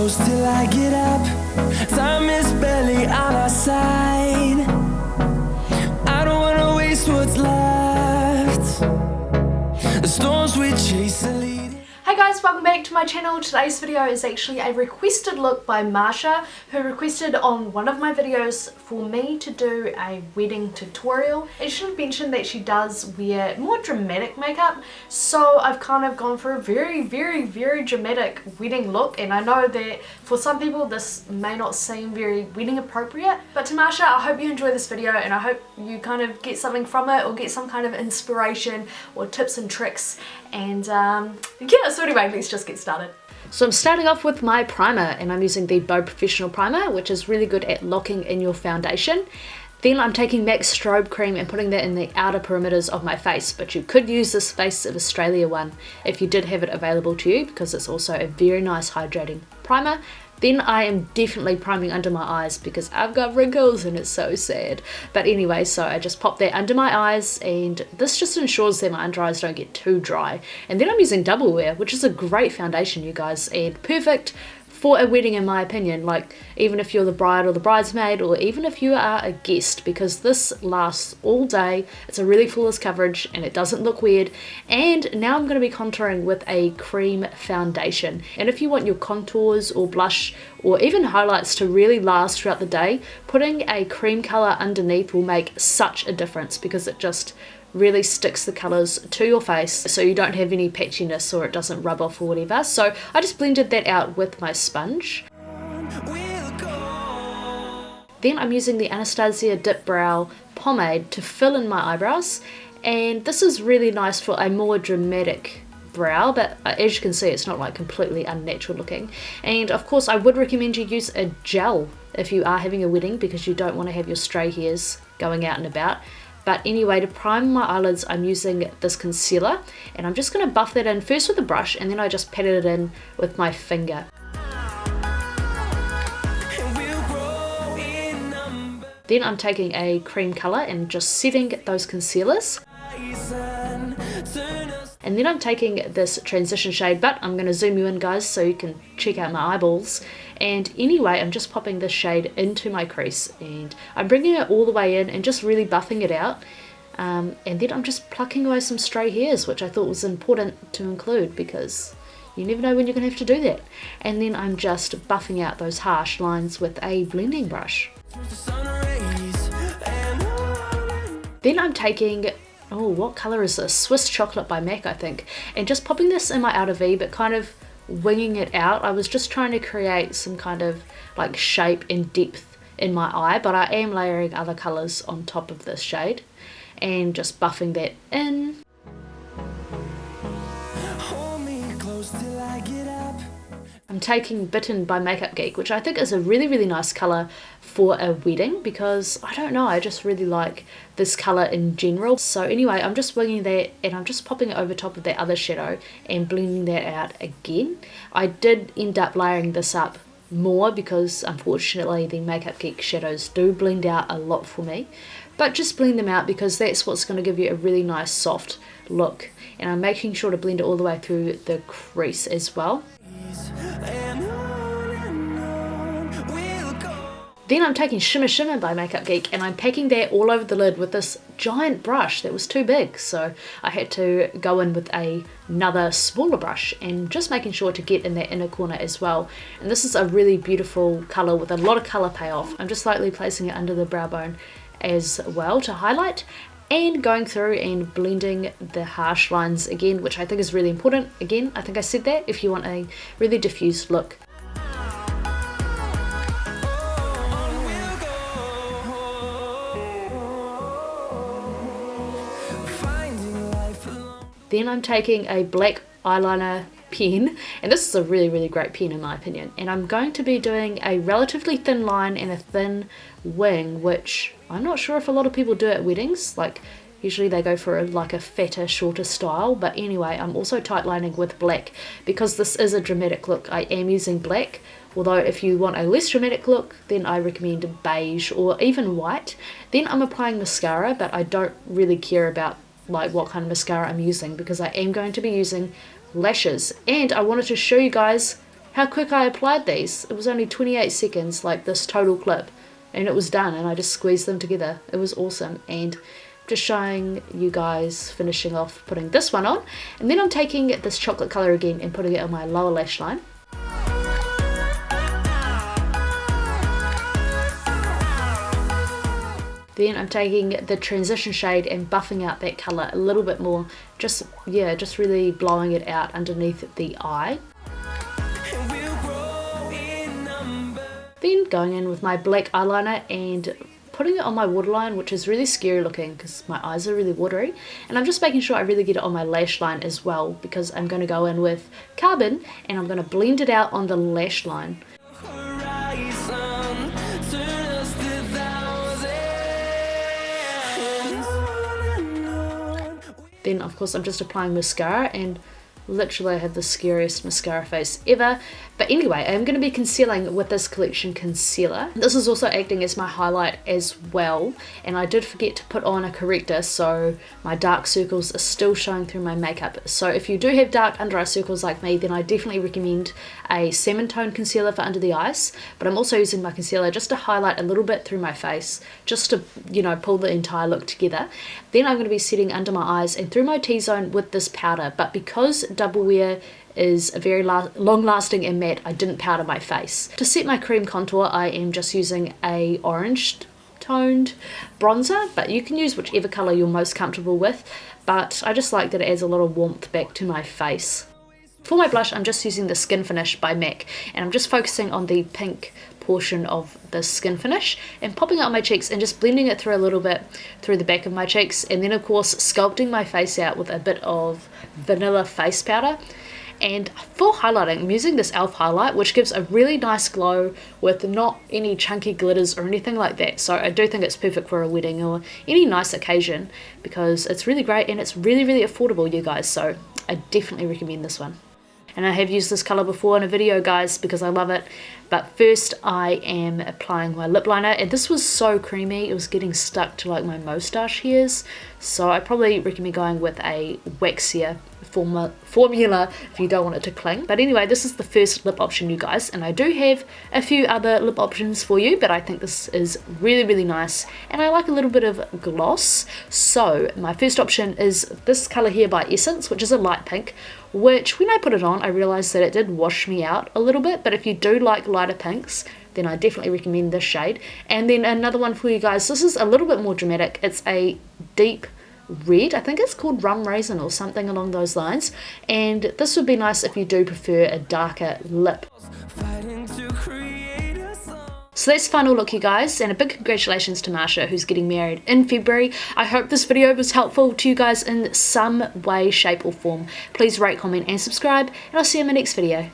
close till I get up. Time is barely on our side. I don't wanna waste what's left. The storms we chase are leading. Hey guys, welcome back to my channel. Today's video is actually a requested look by Marsha, who requested on one of my videos for me to do a wedding tutorial. And she mentioned that she does wear more dramatic makeup, so I've kind of gone for a very dramatic wedding look. And I know that for some people this may not seem very wedding appropriate, but to Marsha, I hope you enjoy this video and I hope you kind of get something from it or get some kind of inspiration or tips and tricks. And yeah, so anyway, let's just get started. So I'm starting off with my primer, and I'm using the Bow Professional Primer, which is really good at locking in your foundation. Then I'm taking MAC Strobe Cream and putting that in the outer perimeters of my face, but you could use this Face of Australia one if you did have it available to you, because it's also a very nice hydrating primer. Then I am definitely priming under my eyes because I've got wrinkles and it's so sad. But anyway, so I just pop that under my eyes, and this just ensures that my under eyes don't get too dry. And then I'm using Double Wear, which is a great foundation, you guys, and perfect for a wedding in my opinion, like even if you're the bride or the bridesmaid, or even if you are a guest, because this lasts all day. It's a really flawless coverage and it doesn't look weird. And now I'm going to be contouring with a cream foundation, and if you want your contours or blush or even highlights to really last throughout the day, putting a cream color underneath will make such a difference, because it just really sticks the colours to your face so you don't have any patchiness or it doesn't rub off or whatever. So I just blended that out with my sponge. Then I'm using the Anastasia Dip Brow Pomade to fill in my eyebrows, and this is really nice for a more dramatic brow, but as you can see it's not like completely unnatural looking. And of course I would recommend you use a gel if you are having a wedding, because you don't want to have your stray hairs going out and about. But anyway, to prime my eyelids, I'm using this concealer, and I'm just going to buff that in first with a brush, and then I just pat it in with my finger. Then I'm taking a cream colour and just setting those concealers. And then I'm taking this transition shade, but I'm going to zoom you in guys so you can check out my eyeballs. And anyway, I'm just popping this shade into my crease, and I'm bringing it all the way in and just really buffing it out. And then I'm just plucking away some stray hairs, which I thought was important to include because you never know when you're going to have to do that. And then I'm just buffing out those harsh lines with a blending brush. Then I'm taking, oh, what colour is this? Swiss Chocolate by MAC, I think. And just popping this in my outer V, but kind of winging it out. I was just trying to create some kind of like shape and depth in my eye, but I am layering other colours on top of this shade and just buffing that in. I'm taking Bitten by Makeup Geek, which I think is a really nice colour for a wedding, because I don't know, I just really like this colour in general. So anyway, I'm just winging that, and I'm just popping it over top of that other shadow and blending that out again. I did end up layering this up more because unfortunately the Makeup Geek shadows do blend out a lot for me, but just blend them out because that's what's going to give you a really nice soft look. And I'm making sure to blend it all the way through the crease as well. Then I'm taking Shimmer Shimmer by Makeup Geek, and I'm packing that all over the lid with this giant brush that was too big, so I had to go in with another smaller brush and just making sure to get in that inner corner as well. And this is a really beautiful colour with a lot of colour payoff. I'm just lightly placing it under the brow bone as well to highlight, and going through and blending the harsh lines again, which I think is really important. Again, I think I said that, if you want a really diffused look. Then I'm taking a black eyeliner pen, and this is a really great pen in my opinion, and I'm going to be doing a relatively thin line and a thin wing, which I'm not sure if a lot of people do at weddings. Like usually they go for like a fatter, shorter style, but anyway, I'm also tight lining with black because this is a dramatic look. I am using black, although if you want a less dramatic look, then I recommend beige or even white. Then I'm applying mascara, but I don't really care about like what kind of mascara I'm using because I am going to be using lashes, and I wanted to show you guys how quick I applied these. It was only 28 seconds, like this total clip, and it was done, and I just squeezed them together. It was awesome. And just showing you guys finishing off putting this one on, and then I'm taking this chocolate colour again and putting it on my lower lash line. Then I'm taking the transition shade and buffing out that colour a little bit more, just really blowing it out underneath the eye. Then going in with my black eyeliner and putting it on my waterline, which is really scary looking because my eyes are really watery, and I'm just making sure I really get it on my lash line as well, because I'm going to go in with carbon and I'm going to blend it out on the lash line. Then of course I'm just applying mascara, and literally I have the scariest mascara face ever. But anyway, I'm going to be concealing with this Collection concealer. This is also acting as my highlight as well, and I did forget to put on a corrector, so my dark circles are still showing through my makeup. So if you do have dark under eye circles like me, then I definitely recommend a salmon tone concealer for under the eyes. But I'm also using my concealer just to highlight a little bit through my face, just to, you know, pull the entire look together. Then I'm going to be setting under my eyes and through my T-zone with this powder, but because Double Wear is very long lasting and matte, I didn't powder my face. To set my cream contour, I am just using a orange toned bronzer, but you can use whichever colour you're most comfortable with, but I just like that it adds a lot of warmth back to my face. For my blush, I'm just using the Skin Finish by MAC, and I'm just focusing on the pink portion of the Skin Finish and popping it on my cheeks and just blending it through a little bit through the back of my cheeks, and then of course sculpting my face out with a bit of vanilla face powder. And for highlighting, I'm using this e.l.f. highlight, which gives a really nice glow with not any chunky glitters or anything like that. So I do think it's perfect for a wedding or any nice occasion, because it's really great and it's really, really affordable, you guys. So I definitely recommend this one. And I have used this colour before in a video, guys, because I love it. But first I am applying my lip liner, and this was so creamy, it was getting stuck to like my moustache hairs. So I probably recommend going with a waxier formula if you don't want it to cling. But anyway, this is the first lip option, you guys, and I do have a few other lip options for you, but I think this is really, really nice, and I like a little bit of gloss. So my first option is this colour here by Essence, which is a light pink, which when I put it on I realised that it did wash me out a little bit, but if you do like lighter pinks, then I definitely recommend this shade. And then another one for you guys, this is a little bit more dramatic, it's a deep red, I think it's called Rum Raisin or something along those lines, and this would be nice if you do prefer a darker lip. So that's the final look, you guys, and a big congratulations to Marsha, who's getting married in February. I hope this video was helpful to you guys in some way, shape or form. Please rate, comment and subscribe, and I'll see you in my next video.